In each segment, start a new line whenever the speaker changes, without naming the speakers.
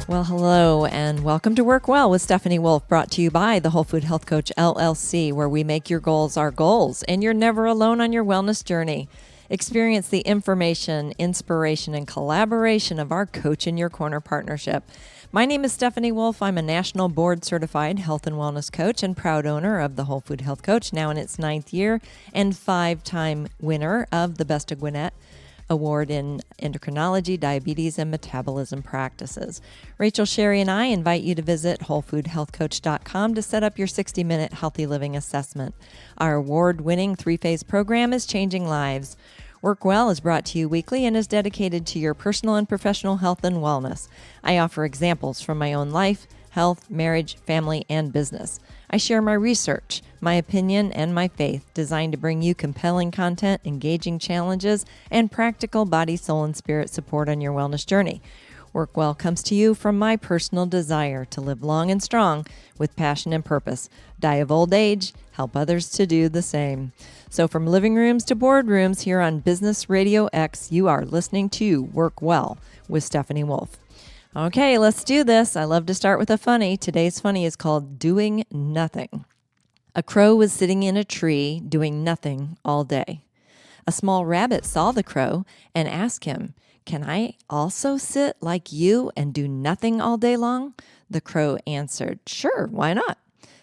Well, hello, and welcome to Work Well with Stephanie Wolfe, brought to you by the Whole Food Health Coach, LLC, where we make your goals our goals, and you're never alone on your wellness journey. Experience the information, inspiration, and collaboration of our Coach in Your Corner partnership. My name is Stephanie Wolfe. I'm a national board-certified health and wellness coach and proud owner of the Whole Food Health Coach, now in its 9th year, and 5-time winner of the Best of Gwinnett Award in endocrinology, diabetes, and metabolism practices. Rachel, Sherry, and I invite you to visit WholeFoodHealthCoach.com to set up your 60-minute healthy living assessment. Our award-winning 3-phase program is changing lives. Work Well is brought to you weekly and is dedicated to your personal and professional health and wellness. I offer examples from my own life, health, marriage, family, and business. I share my research, my opinion, and my faith, designed to bring you compelling content, engaging challenges, and practical body, soul, and spirit support on your wellness journey. Work Well comes to you from my personal desire to live long and strong with passion and purpose, die of old age, help others to do the same. So from living rooms to boardrooms here on Business RadioX, you are listening to Work Well with Stephanie Wolfe. Okay, let's do this. I love to start with a funny. Today's funny is called Doing Nothing. A crow was sitting in a tree doing nothing all day. A small rabbit saw the crow and asked him, "Can I also sit like you and do nothing all day long?" The crow answered, "Sure, why not?"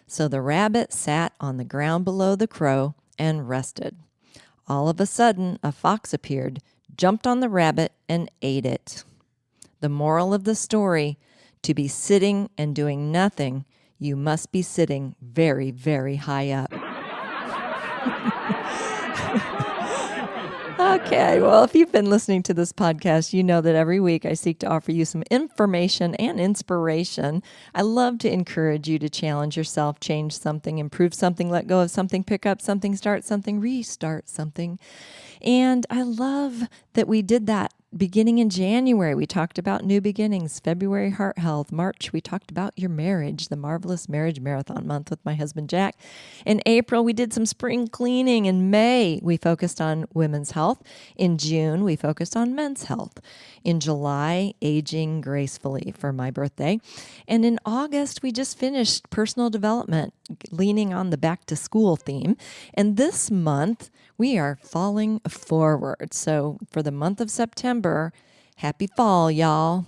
So the rabbit sat on the ground below the crow and rested. All of a sudden, a fox appeared, jumped on the rabbit, and ate it. The moral of the story: to be sitting and doing nothing, you must be sitting very, very high up. Okay, well, if you've been listening to this podcast, you know that every week I seek to offer you some information and inspiration. I love to encourage you to challenge yourself, change something, improve something, let go of something, pick up something, start something, restart something. And I love that we did that beginning in January. We talked about new beginnings. February, heart health. March, we talked about your marriage, the Marvelous Marriage Marathon month with my husband, Jack. In April, we did some spring cleaning. In May, we focused on women's health. In June, we focused on men's health. In July, aging gracefully for my birthday. And in August, we just finished personal development, leaning on the back to school theme. And this month, we are falling forward. So for the month of September, happy fall, y'all.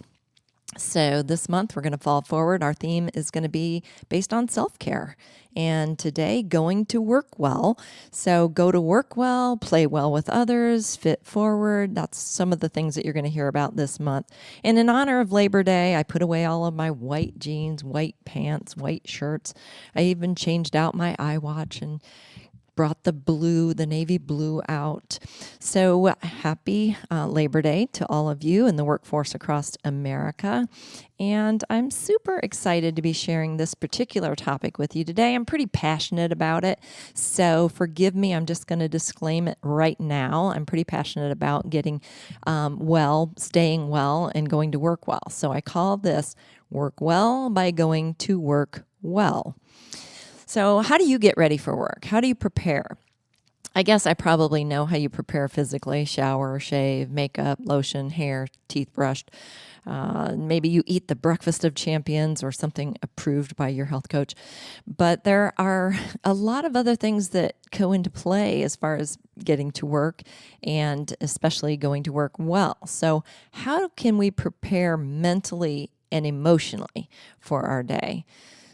So this month we're going to fall forward. Our theme is going to be based on self-care. And today, going to work well. So go to work well, play well with others, fit forward. That's some of the things that you're going to hear about this month. And in honor of Labor Day, I put away all of my white jeans, white pants, white shirts. I even changed out my iWatch and brought the navy blue out. So happy Labor Day to all of you in the workforce across America. And I'm super excited to be sharing this particular topic with you today. I'm pretty passionate about it, so forgive me. I'm just going to disclaim it right now. I'm pretty passionate about getting well, staying well, and going to work well. So I call this Work Well by Going to Work Well. So how do you get ready for work? How do you prepare? I guess I probably know how you prepare physically: shower, shave, makeup, lotion, hair, teeth brushed. Maybe you eat the breakfast of champions or something approved by your health coach. But there are a lot of other things that go into play as far as getting to work, and especially going to work well. So how can we prepare mentally and emotionally for our day?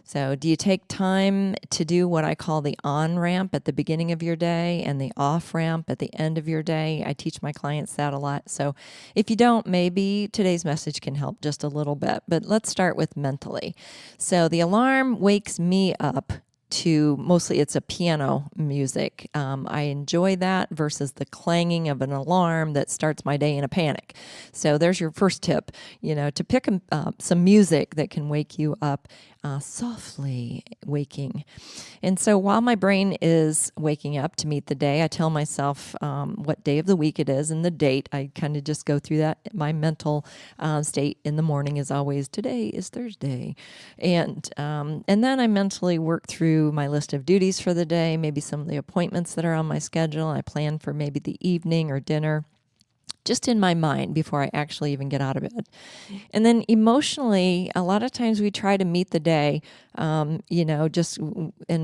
So do you take time to do what I call the on-ramp at the beginning of your day and the off-ramp at the end of your day? I teach my clients that a lot. So if you don't, maybe today's message can help just a little bit. But let's start with mentally. So the alarm wakes me up to, mostly it's a piano music. I enjoy that versus the clanging of an alarm that starts my day in a panic. So there's your first tip, to pick some music that can wake you up, softly waking. And so while my brain is waking up to meet the day, I tell myself what day of the week it is and the date. I kind of just go through that. My mental state in the morning is always, today is Thursday. And then I mentally work through my list of duties for the day, maybe some of the appointments that are on my schedule. I plan for maybe the evening or dinner. just in my mind before I actually even get out of bed. And then emotionally, a lot of times we try to meet the day, and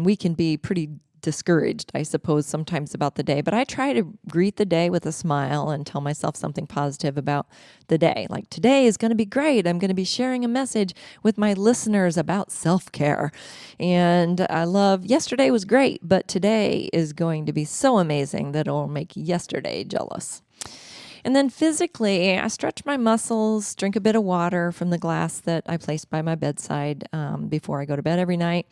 we can be pretty discouraged, I suppose, sometimes about the day. But I try to greet the day with a smile and tell myself something positive about the day. Like, today is going to be great. I'm going to be sharing a message with my listeners about self-care. And I love, yesterday was great, but today is going to be so amazing that it'll make yesterday jealous. And then physically, I stretch my muscles, drink a bit of water from the glass that I place by my bedside before I go to bed every night.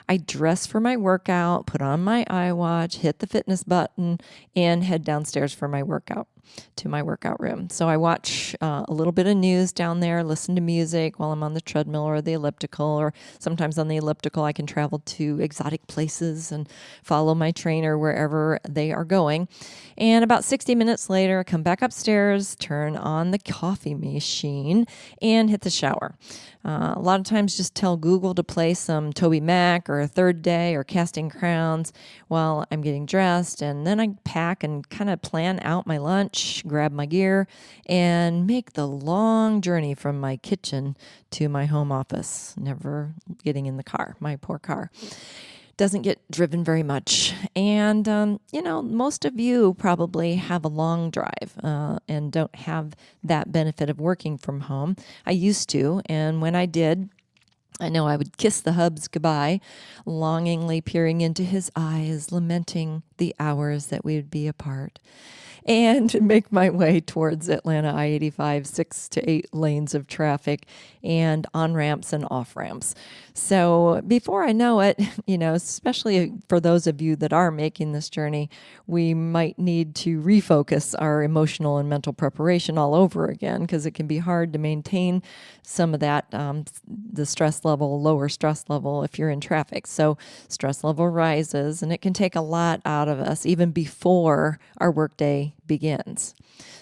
I dress for my workout, put on my iWatch, hit the fitness button, and head downstairs for my workout, to my workout room. So I watch a little bit of news down there, listen to music while I'm on the treadmill or the elliptical, or sometimes on the elliptical I can travel to exotic places and follow my trainer wherever they are going. And about 60 minutes later, I come back upstairs, turn on the coffee machine, and hit the shower. A lot of times just tell Google to play some Toby Mac or A Third Day or Casting Crowns while I'm getting dressed. And then I pack and kind of plan out my lunch, grab my gear, and make the long journey from my kitchen to my home office, never getting in the car, my poor car. Doesn't get driven very much. And, most of you probably have a long drive and don't have that benefit of working from home. I used to, and when I did, I know I would kiss the hubs goodbye, longingly peering into his eyes, lamenting the hours that we would be apart, and make my way towards Atlanta I-85, 6 to 8 lanes of traffic and on-ramps and off-ramps. So before I know it, especially for those of you that are making this journey, we might need to refocus our emotional and mental preparation all over again, because it can be hard to maintain some of that, the stress level, lower stress level if you're in traffic. So stress level rises, and it can take a lot out of us even before our workday begins.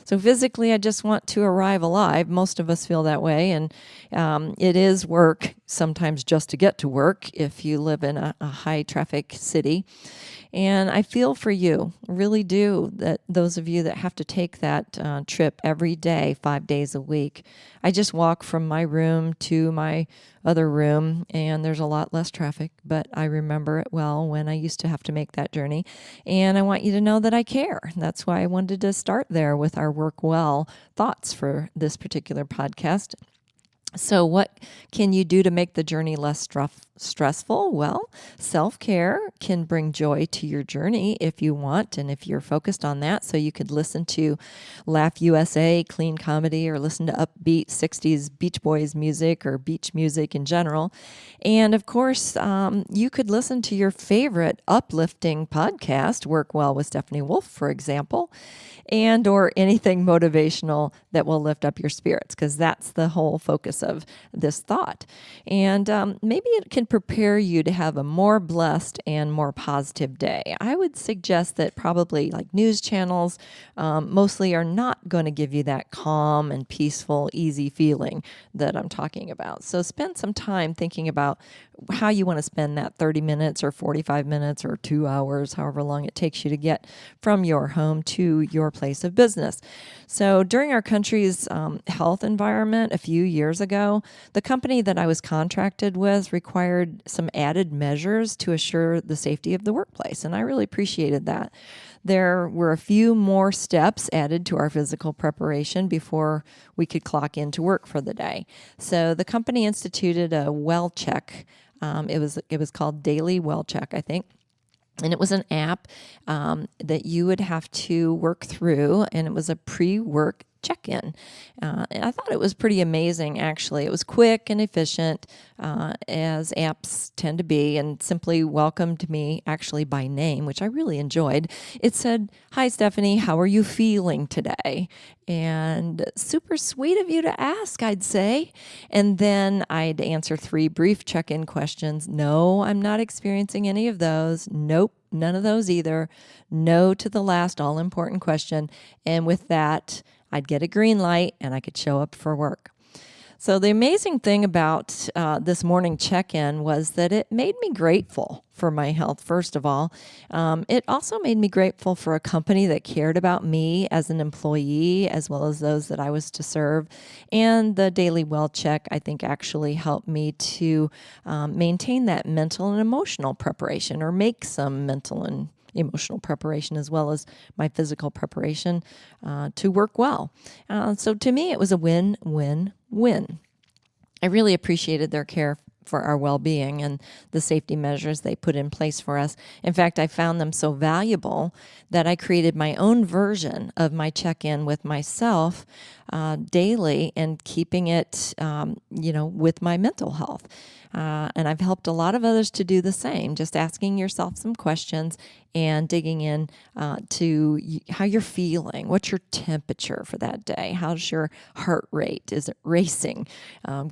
So physically, I just want to arrive alive. Most of us feel that way, and it is work sometimes just to get to work if you live in a high traffic city. And I feel for you, really do, that those of you that have to take that trip every day, 5 days a week. I just walk from my room to my other room, and there's a lot less traffic, but I remember it well when I used to have to make that journey. And I want you to know that I care. That's why I wanted to start there with our Work Well thoughts for this particular podcast. So what can you do to make the journey less stressful? Well, self-care can bring joy to your journey if you want, and if you're focused on that. So you could listen to Laugh USA, clean comedy, or listen to upbeat 60s Beach Boys music or beach music in general. And of course, you could listen to your favorite uplifting podcast, Work Well with Stephanie Wolfe, for example, and or anything motivational that will lift up your spirits, because that's the whole focus of this thought. And maybe it can prepare you to have a more blessed and more positive day. I would suggest that probably like news channels mostly are not going to give you that calm and peaceful, easy feeling that I'm talking about. So spend some time thinking about how you want to spend that 30 minutes or 45 minutes or 2 hours, however long it takes you to get from your home to your place of business. So during our country's health environment a few years ago, the company that I was contracted with required some added measures to assure the safety of the workplace, and I really appreciated that. There were a few more steps added to our physical preparation before we could clock into work for the day. So the company instituted a well check. It was called Daily Well Check, I think. And it was an app that you would have to work through, and it was a pre-work check-in. And I thought it was pretty amazing, actually. It was quick and efficient, as apps tend to be, and simply welcomed me actually by name, which I really enjoyed. It said, "Hi, Stephanie, how are you feeling today?" And super sweet of you to ask, I'd say. And then I'd answer 3 brief check-in questions. No, I'm not experiencing any of those. Nope, none of those either. No to the last all-important question. And with that, I'd get a green light and I could show up for work. So the amazing thing about this morning check-in was that it made me grateful for my health, first of all. It also made me grateful for a company that cared about me as an employee, as well as those that I was to serve. And the daily well check, I think, actually helped me to maintain that mental and emotional preparation, or make some mental and emotional preparation as well as my physical preparation to work well. So to me, it was a win-win-win. I really appreciated their care for our well-being and the safety measures they put in place for us. In fact, I found them so valuable that I created my own version of my check-in with myself daily, and keeping it, with my mental health. And I've helped a lot of others to do the same, just asking yourself some questions and digging in to how you're feeling. What's your temperature for that day? How's your heart rate? Is it racing?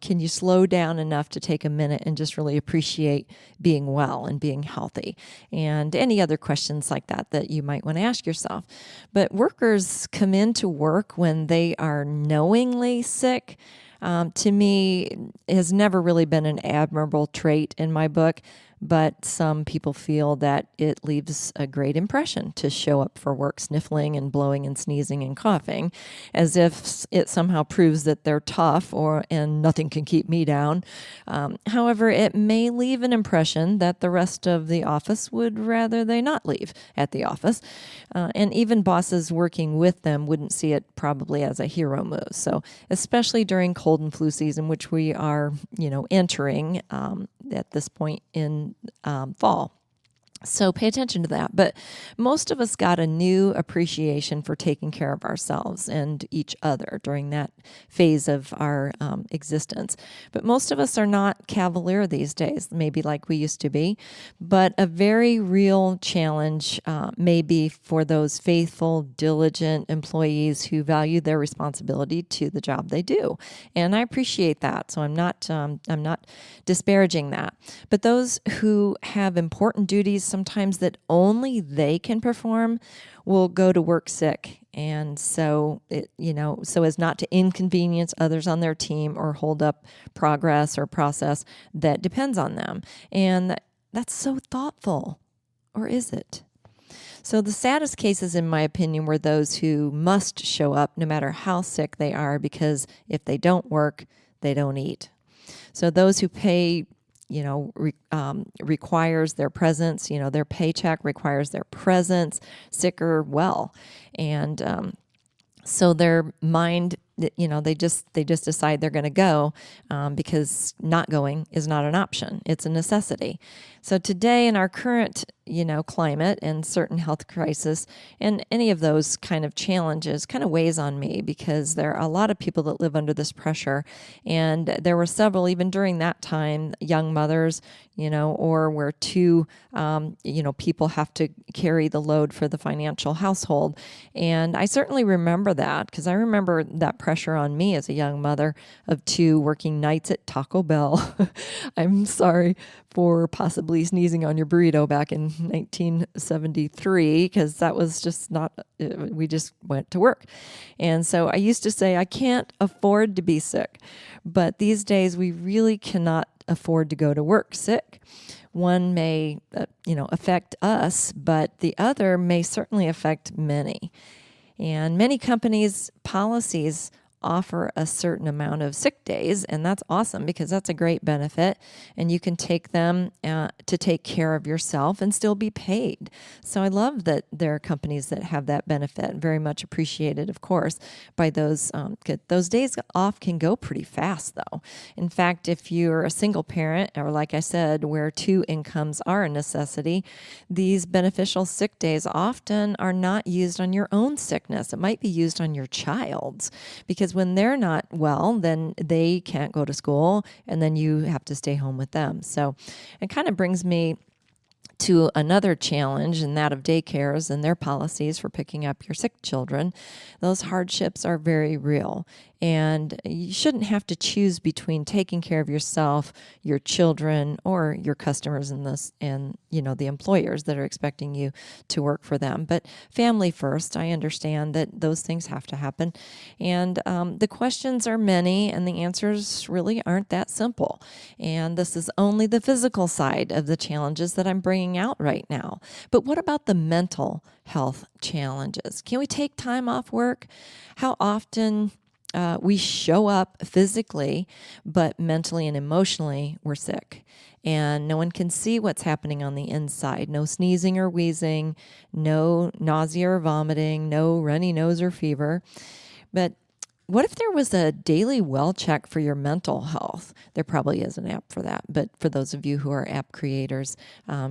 Can you slow down enough to take a minute and just really appreciate being well and being healthy? And any other questions like that you might want to ask yourself. But workers come into work when they are knowingly sick. To me, has never really been an admirable trait in my book, but some people feel that it leaves a great impression to show up for work sniffling and blowing and sneezing and coughing, as if it somehow proves that they're tough and nothing can keep me down. However, it may leave an impression that the rest of the office would rather they not leave at the office. And even bosses working with them wouldn't see it probably as a hero move. So especially during cold and flu season, which we are, entering at this point in fall. So pay attention to that. But most of us got a new appreciation for taking care of ourselves and each other during that phase of our existence. But most of us are not cavalier these days, maybe like we used to be. But a very real challenge may be for those faithful, diligent employees who value their responsibility to the job they do. And I appreciate that. So I'm not disparaging that. But those who have important duties sometimes that only they can perform will go to work sick. And so so as not to inconvenience others on their team or hold up progress or process that depends on them. And that's so thoughtful. Or is it? So the saddest cases, in my opinion, were those who must show up no matter how sick they are, because if they don't work, they don't eat. So those who pay requires their presence, their paycheck requires their presence, sick or well. And so their mind, they just decide they're going to go because not going is not an option. It's a necessity. So today in our current, climate and certain health crisis and any of those kind of challenges kind of weighs on me, because there are a lot of people that live under this pressure. And there were several, even during that time, young mothers, or where two, people have to carry the load for the financial household. And I certainly remember that, because I remember that pressure on me as a young mother of two, working nights at Taco Bell. I'm sorry for possibly sneezing on your burrito back in 1973, because that was just not, we just went to work. And so I used to say, I can't afford to be sick. But these days we really cannot afford to go to work sick. One may, affect us, but the other may certainly affect many. And many companies' policies offer a certain amount of sick days, and that's awesome, because that's a great benefit, and you can take them to take care of yourself and still be paid. So I love that there are companies that have that benefit. Very much appreciated, of course, by those. Those days off can go pretty fast, though. In fact, if you're a single parent, or like I said, where two incomes are a necessity, these beneficial sick days often are not used on your own sickness. It might be used on your child's, because when they're not well, then they can't go to school, and then you have to stay home with them. So it kind of brings me to another challenge, and that of daycares and their policies for picking up your sick children. Those hardships are very real. And you shouldn't have to choose between taking care of yourself, your children, or your customers and the employers that are expecting you to work for them. But family first. I understand that those things have to happen. And the questions are many, and the answers really aren't that simple. And this is only the physical side of the challenges that I'm bringing out right now. But what about the mental health challenges? Can we take time off work? How often we show up physically, but mentally and emotionally we're sick. And no one can see what's happening on the inside. No sneezing or wheezing, no nausea or vomiting, no runny nose or fever. But what if there was a daily well check for your mental health? There probably is an app for that, but for those of you who are app creators,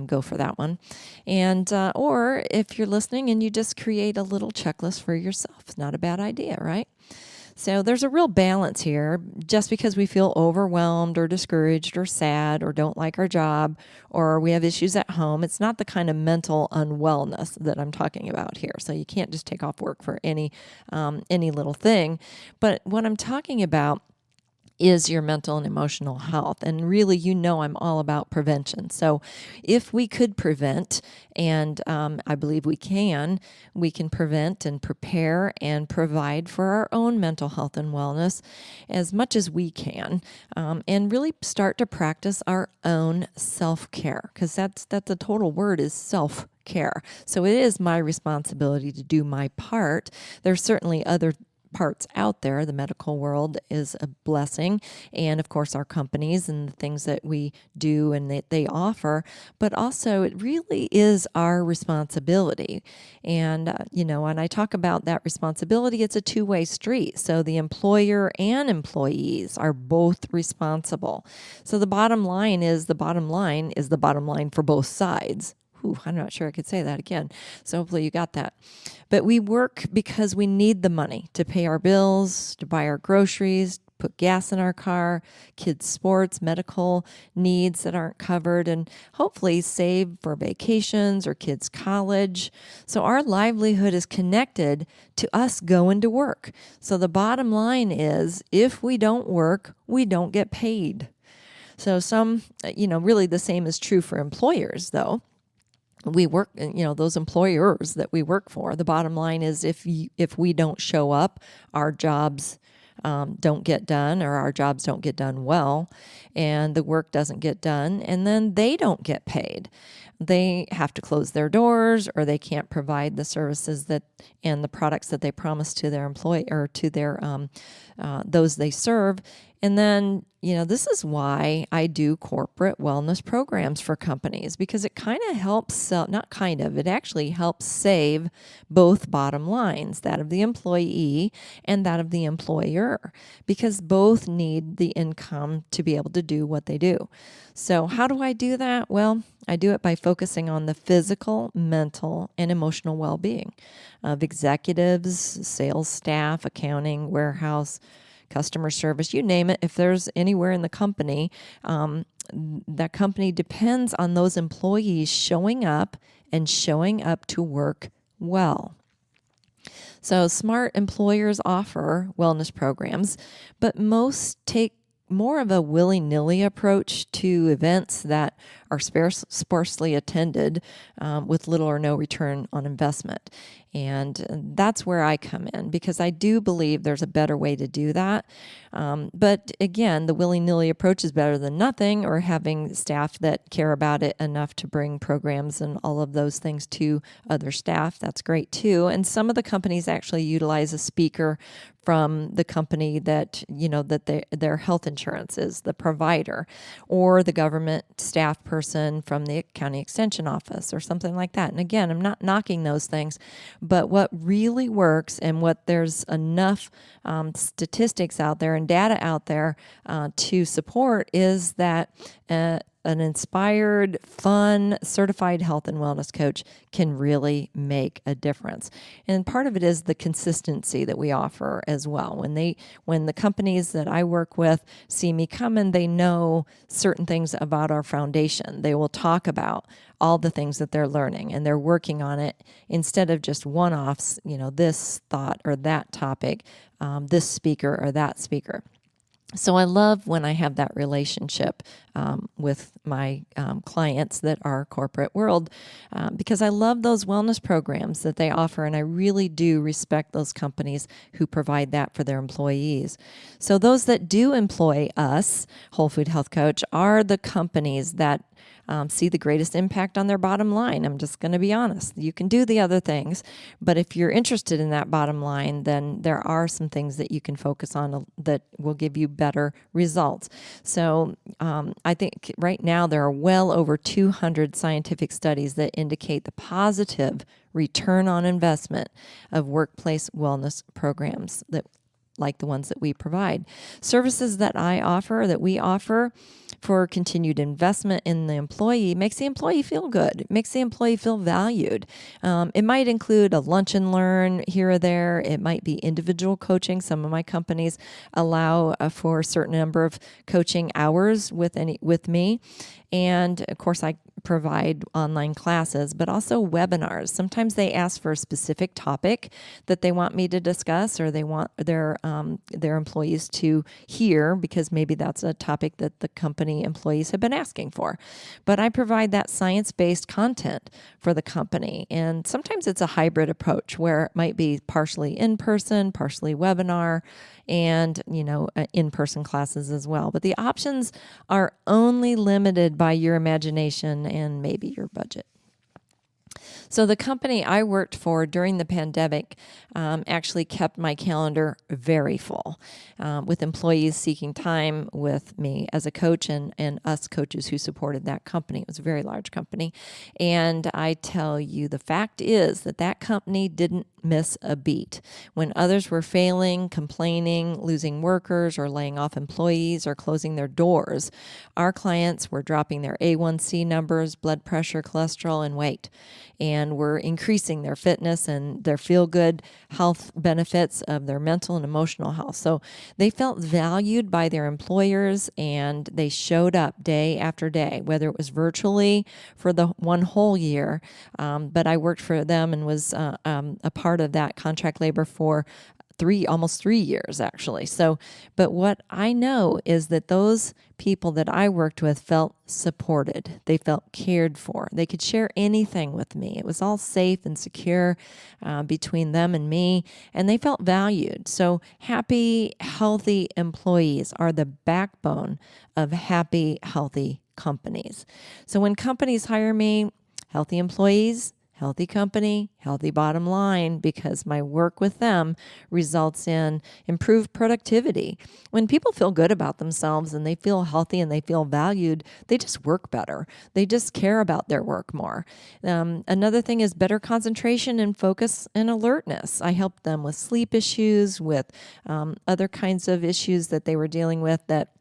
go for that one. And or if you're listening and you just create a little checklist for yourself, it's not a bad idea, right? So there's a real balance here. Just because we feel overwhelmed or discouraged or sad or don't like our job or we have issues at home, it's not the kind of mental unwellness that I'm talking about here. So you can't just take off work for any little thing. But what I'm talking about is your mental and emotional health. And really, I'm all about prevention. So if we could prevent, and I believe we can prevent and prepare and provide for our own mental health and wellness as much as we can, and really start to practice our own self-care, because that's the total word is self-care. So it is my responsibility to do my part. There's certainly other parts out there. The medical world is a blessing, and of course our companies and the things that we do and that they offer, but also it really is our responsibility. And when I talk about that responsibility, it's a two-way street. So the employer and employees are both responsible. So the bottom line is the bottom line for both sides. I'm not sure I could say that again. So hopefully you got that. But we work because we need the money to pay our bills, to buy our groceries, put gas in our car, kids' sports, medical needs that aren't covered, and hopefully save for vacations or kids' college. So our livelihood is connected to us going to work. So the bottom line is if we don't work, we don't get paid. So really the same is true for employers, though. We work, those employers that we work for, the bottom line is if we don't show up, our jobs don't get done, or our jobs don't get done well, and the work doesn't get done, and then they don't get paid. They have to close their doors, or they can't provide the services and the products that they promise to their employee or to their those they serve. And then, this is why I do corporate wellness programs for companies, because it kind of helps, it actually helps save both bottom lines, that of the employee and that of the employer, because both need the income to be able to do what they do. So how do I do that? Well, I do it by focusing on the physical, mental, and emotional well-being of executives, sales staff, accounting, warehouse, customer service, you name it. If there's anywhere in the company, that company depends on those employees showing up to work well. So smart employers offer wellness programs, but most take more of a willy-nilly approach to events that are sparsely attended with little or no return on investment. And that's where I come in, because I do believe there's a better way to do that. But again, the willy-nilly approach is better than nothing, or having staff that care about it enough to bring programs and all of those things to other staff. That's great too. And some of the companies actually utilize a speaker from the company that their health insurance is the provider, or the government staff person from the county extension office or something like that. And again, I'm not knocking those things, but what really works, and what there's enough statistics out there and data out there to support, is that an inspired, fun, certified health and wellness coach can really make a difference. And part of it is the consistency that we offer as well. When the companies that I work with see me come and they know certain things about our foundation, they will talk about all the things that they're learning and they're working on it instead of just one-offs, this thought or that topic, this speaker or that speaker. So I love when I have that relationship with my clients that are corporate world because I love those wellness programs that they offer, and I really do respect those companies who provide that for their employees. So those that do employ us, Whole Food Health Coach, are the companies that see the greatest impact on their bottom line. I'm just going to be honest. You can do the other things, but if you're interested in that bottom line, then there are some things that you can focus on that will give you better results. So I think right now there are well over 200 scientific studies that indicate the positive return on investment of workplace wellness programs like the ones that we provide. Services that we offer for continued investment in the employee makes the employee feel good. It makes the employee feel valued. It might include a lunch and learn here or there. It might be individual coaching. Some of my companies allow for a certain number of coaching hours with me. And of course, I provide online classes, but also webinars. Sometimes they ask for a specific topic that they want me to discuss, or they want their employees to hear because maybe that's a topic that the company employees have been asking for. But I provide that science-based content for the company, and sometimes it's a hybrid approach where it might be partially in-person, partially webinar, and in-person classes as well. But the options are only limited by your imagination and maybe your budget. So the company I worked for during the pandemic actually kept my calendar very full with employees seeking time with me as a coach and us coaches who supported that company. It was a very large company. And I tell you, the fact is that company didn't miss a beat. When others were failing, complaining, losing workers, or laying off employees, or closing their doors, our clients were dropping their A1C numbers, blood pressure, cholesterol, and weight. And were increasing their fitness and their feel-good health benefits of their mental and emotional health. So they felt valued by their employers, and they showed up day after day, whether it was virtually for the one whole year, but I worked for them and was a part of that contract labor for almost 3 years actually. So, but what I know is that those people that I worked with felt supported. They felt cared for. They could share anything with me. It was all safe and secure between them and me, and they felt valued. So happy, healthy employees are the backbone of happy, healthy companies. So when companies hire me, healthy employees, healthy company, healthy bottom line, because my work with them results in improved productivity. When people feel good about themselves and they feel healthy and they feel valued, they just work better. They just care about their work more. Another thing is better concentration and focus and alertness. I helped them with sleep issues, with other kinds of issues that they were dealing with that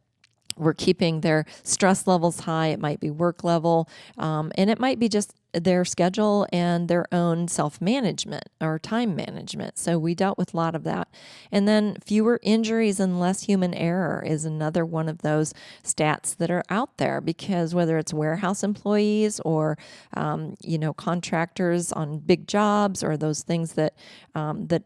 were keeping their stress levels high. It might be work level, and it might be just their schedule and their own self-management or time management. So we dealt with a lot of that. And then fewer injuries and less human error is another one of those stats that are out there, because whether it's warehouse employees or, contractors on big jobs or those things that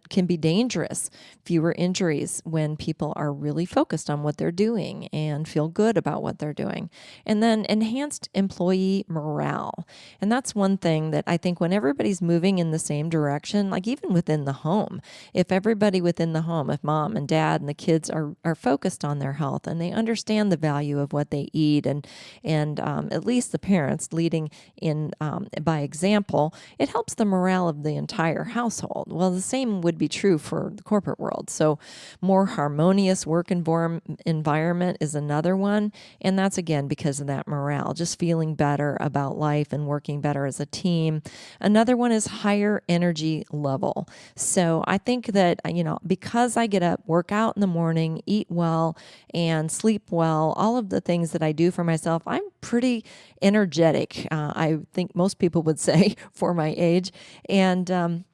can be dangerous, fewer injuries when people are really focused on what they're doing and feel good about what they're doing. And then enhanced employee morale. And that's one thing that I think when everybody's moving in the same direction, like even within the home, if everybody within the home, if mom and dad and the kids are focused on their health and they understand the value of what they eat, and at least the parents leading in by example, it helps the morale of the entire household. Well, the same would be true for the corporate world. So more harmonious work environment is another one. And that's again because of that morale, just feeling better about life and working better as a team. Another one is higher energy level. So I think that, because I get up, work out in the morning, eat well, and sleep well, all of the things that I do for myself, I'm pretty energetic. I think most people would say for my age. And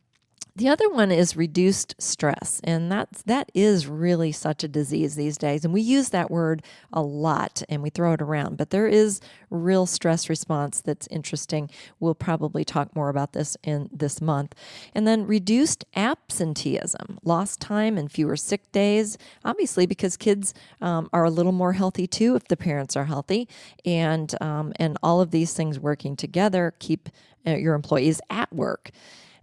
the other one is reduced stress, and that is really such a disease these days. And we use that word a lot and we throw it around, but there is real stress response that's interesting. We'll probably talk more about this in this month. And then reduced absenteeism, lost time and fewer sick days, obviously because kids are a little more healthy too if the parents are healthy. And all of these things working together keep your employees at work.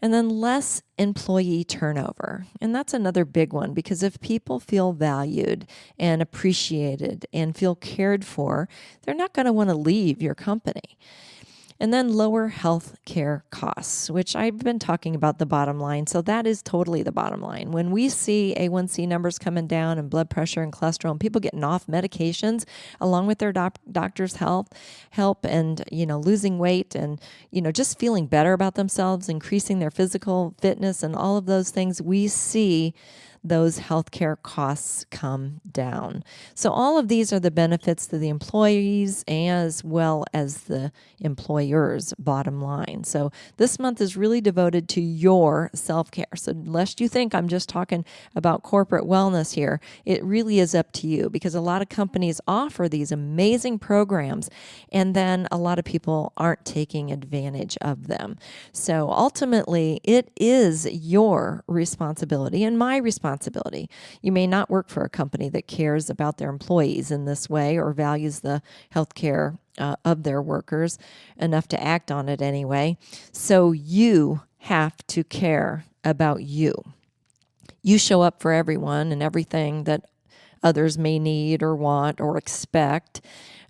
And then less employee turnover. And that's another big one, because if people feel valued and appreciated and feel cared for, they're not going to want to leave your company. And then lower health care costs, which I've been talking about the bottom line. So that is totally the bottom line. When we see A1C numbers coming down and blood pressure and cholesterol and people getting off medications along with their doctor's help and, losing weight and, just feeling better about themselves, increasing their physical fitness and all of those things, we see those healthcare costs come down. So all of these are the benefits to the employees as well as the employer's bottom line. So this month is really devoted to your self-care. So lest you think I'm just talking about corporate wellness here, it really is up to you, because a lot of companies offer these amazing programs and then a lot of people aren't taking advantage of them. So ultimately, it is your responsibility and my responsibility. You may not work for a company that cares about their employees in this way or values the health care of their workers enough to act on it anyway. So you have to care about you. You show up for everyone and everything that others may need or want or expect.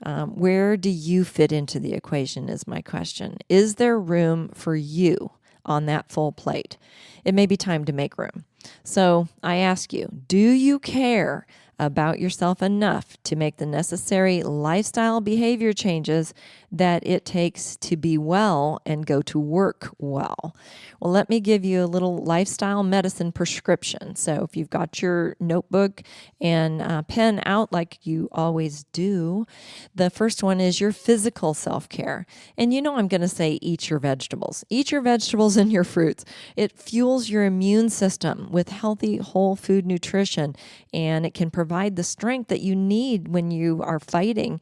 Where do you fit into the equation is my question. Is there room for you on that full plate? It may be time to make room. So I ask you, do you care about yourself enough to make the necessary lifestyle behavior changes that it takes to be well and go to work well? Well, let me give you a little lifestyle medicine prescription. So if you've got your notebook and pen out like you always do, the first one is your physical self-care. And I'm going to say eat your vegetables. Eat your vegetables and your fruits. It fuels your immune system with healthy whole food nutrition, and it can provide the strength that you need when you are fighting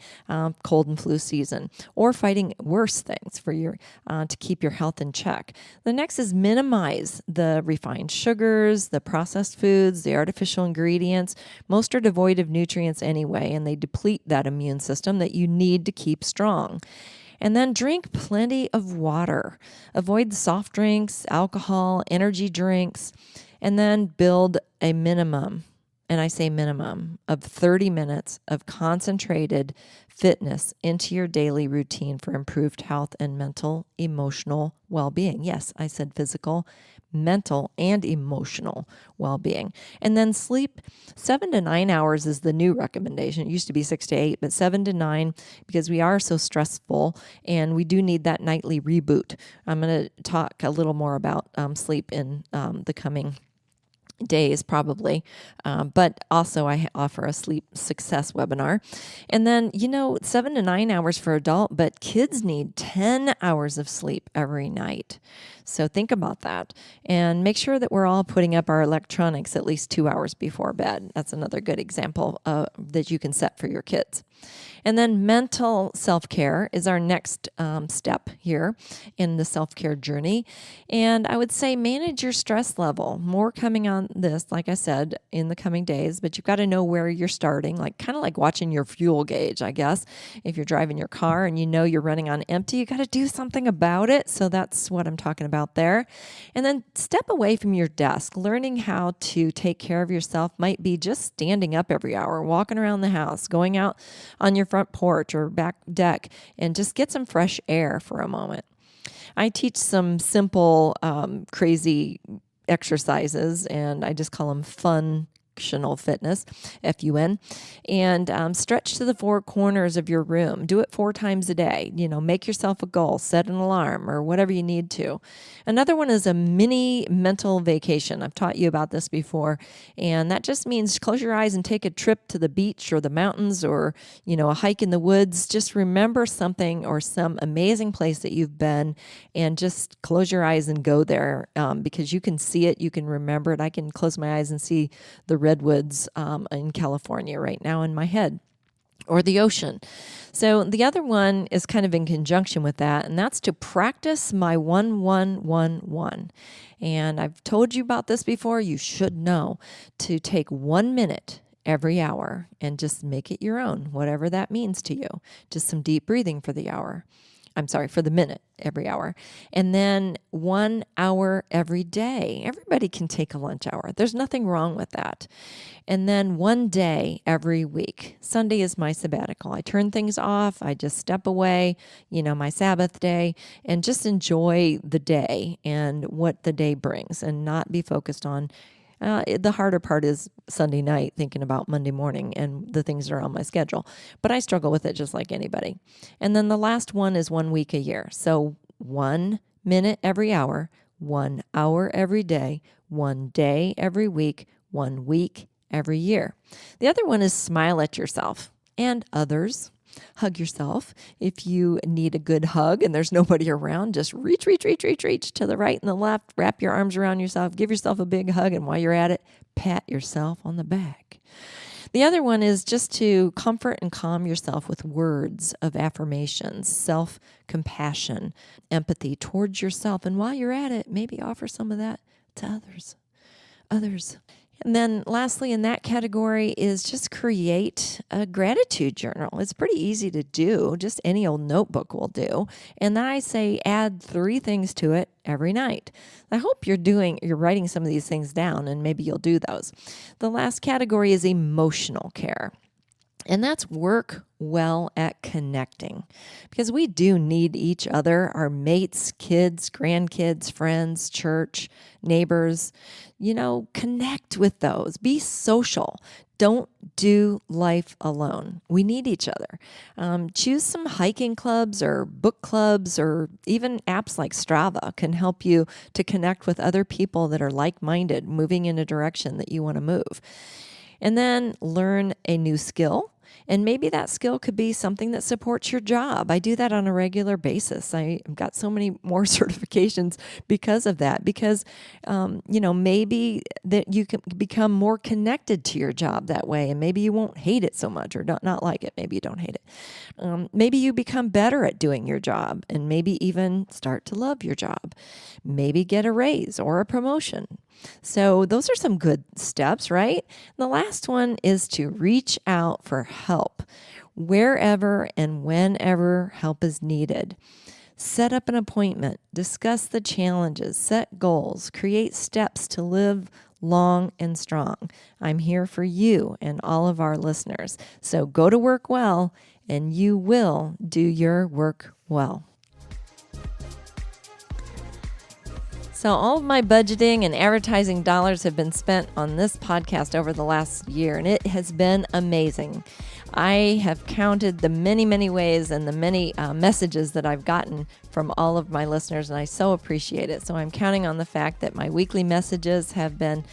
cold and flu season or fighting worse things for your to keep your health in check. The next is minimize the refined sugars, the processed foods, the artificial ingredients. Most are devoid of nutrients anyway, and they deplete that immune system that you need to keep strong. And then drink plenty of water. Avoid soft drinks, alcohol, energy drinks, and then build a minimum, and I say minimum, of 30 minutes of concentrated fitness into your daily routine for improved health and mental, emotional well-being. Yes, I said physical, mental, and emotional well-being. And then sleep 7 to 9 hours is the new recommendation. It used to be 6 to 8, but 7 to 9, because we are so stressful and we do need that nightly reboot. I'm going to talk a little more about sleep in the coming days probably, but also I offer a sleep success webinar. And then 7 to 9 hours for adult, but kids need 10 hours of sleep every night. So think about that and make sure that we're all putting up our electronics at least 2 hours before bed. That's another good example that you can set for your kids. And then mental self-care is our next step here in the self-care journey. And I would say manage your stress level. More coming on this, like I said, in the coming days, but you've got to know where you're starting, kind of like watching your fuel gauge, I guess. If you're driving your car and you're running on empty, you got to do something about it. So that's what I'm talking about there. And then step away from your desk. Learning how to take care of yourself might be just standing up every hour, walking around the house, going out on your front porch or back deck and just get some fresh air for a moment. I teach some simple, crazy exercises, and I just call them fun functional fitness, FUN, and stretch to the four corners of your room. Do it 4 times a day. Make yourself a goal, set an alarm or whatever you need to. Another one is a mini mental vacation. I've taught you about this before, and that just means close your eyes and take a trip to the beach or the mountains or, a hike in the woods. Just remember something or some amazing place that you've been and just close your eyes and go there because you can see it, you can remember it. I can close my eyes and see the redwoods in California right now in my head, or the ocean. So the other one is kind of in conjunction with that, and that's to practice my 1-1-1-1. And I've told you about this before. You should know to take 1 minute every hour and just make it your own, whatever that means to you. Just some deep breathing for the hour. For the minute every hour. And then 1 hour every day. Everybody can take a lunch hour. There's nothing wrong with that. And then 1 day every week. Sunday is my sabbatical. I turn things off. I just step away, my Sabbath day, and just enjoy the day and what the day brings and not be focused on. The harder part is Sunday night, thinking about Monday morning and the things that are on my schedule. But I struggle with it just like anybody. And then the last one is 1 week a year. So 1 minute every hour, 1 hour every day, 1 day every week, 1 week every year. The other one is smile at yourself and others. Hug yourself. If you need a good hug and there's nobody around, just reach to the right and the left. Wrap your arms around yourself. Give yourself a big hug. And while you're at it, pat yourself on the back. The other one is just to comfort and calm yourself with words of affirmations, self-compassion, empathy towards yourself. And while you're at it, maybe offer some of that to others. And then lastly in that category is just create a gratitude journal. It's pretty easy to do. Just any old notebook will do. And then I say add 3 things to it every night. I hope you're writing some of these things down and maybe you'll do those. The last category is emotional care. And that's work well at connecting because we do need each other, our mates, kids, grandkids, friends, church, neighbors. Connect with those. Be social. Don't do life alone. We need each other. Choose some hiking clubs or book clubs or even apps like Strava can help you to connect with other people that are like-minded, moving in a direction that you want to move. And then learn a new skill. And maybe that skill could be something that supports your job. I do that on a regular basis. I've got so many more certifications because of that. Because, maybe that you can become more connected to your job that way. And maybe you won't hate it so much or not like it. Maybe you don't hate it. Maybe you become better at doing your job and maybe even start to love your job. Maybe get a raise or a promotion. So those are some good steps, right? The last one is to reach out for help wherever and whenever help is needed. Set up an appointment, discuss the challenges, set goals, create steps to live long and strong. I'm here for you and all of our listeners. So go to work well and you will do your work well. So all of my budgeting and advertising dollars have been spent on this podcast over the last year, and it has been amazing. I have counted the many, many ways and the many messages that I've gotten from all of my listeners, and I so appreciate it. So I'm counting on the fact that my weekly messages have been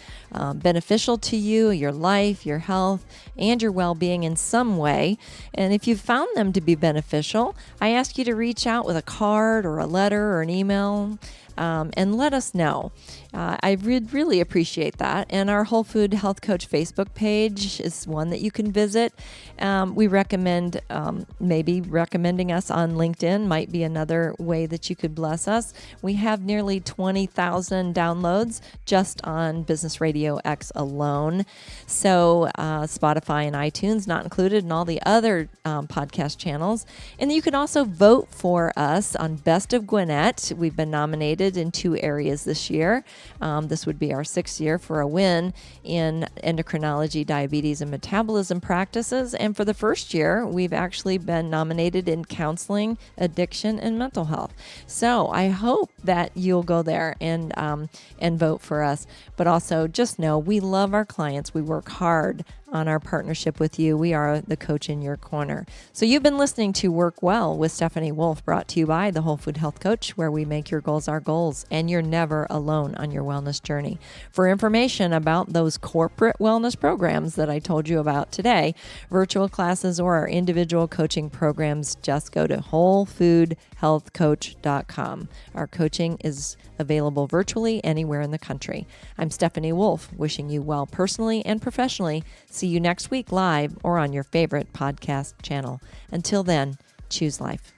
beneficial to you, your life, your health, and your well-being in some way. And if you've found them to be beneficial, I ask you to reach out with a card or a letter or an email. And let us know. I would really appreciate that. And our Whole Food Health Coach Facebook page is one that you can visit. We recommend maybe recommending us on LinkedIn might be another way that you could bless us. We have nearly 20,000 downloads just on Business RadioX alone. So Spotify and iTunes not included, and all the other podcast channels. And you can also vote for us on Best of Gwinnett. We've been nominated in 2 areas this year. This would be our 6th year for a win in endocrinology, diabetes, and metabolism practices. And for the first year, we've actually been nominated in counseling, addiction, and mental health. So I hope that you'll go there and vote for us. But also just know we love our clients. We work hard on our partnership with you. We are the coach in your corner. So you've been listening to Work Well with Stephanie Wolfe, brought to you by the Whole Food Health Coach, where we make your goals our goals, and you're never alone on your wellness journey. For information about those corporate wellness programs that I told you about today, virtual classes, or our individual coaching programs, just go to wholefoodhealthcoach.com. Our coaching is available virtually anywhere in the country. I'm Stephanie Wolfe, wishing you well personally and professionally. See you next week live or on your favorite podcast channel. Until then, choose life.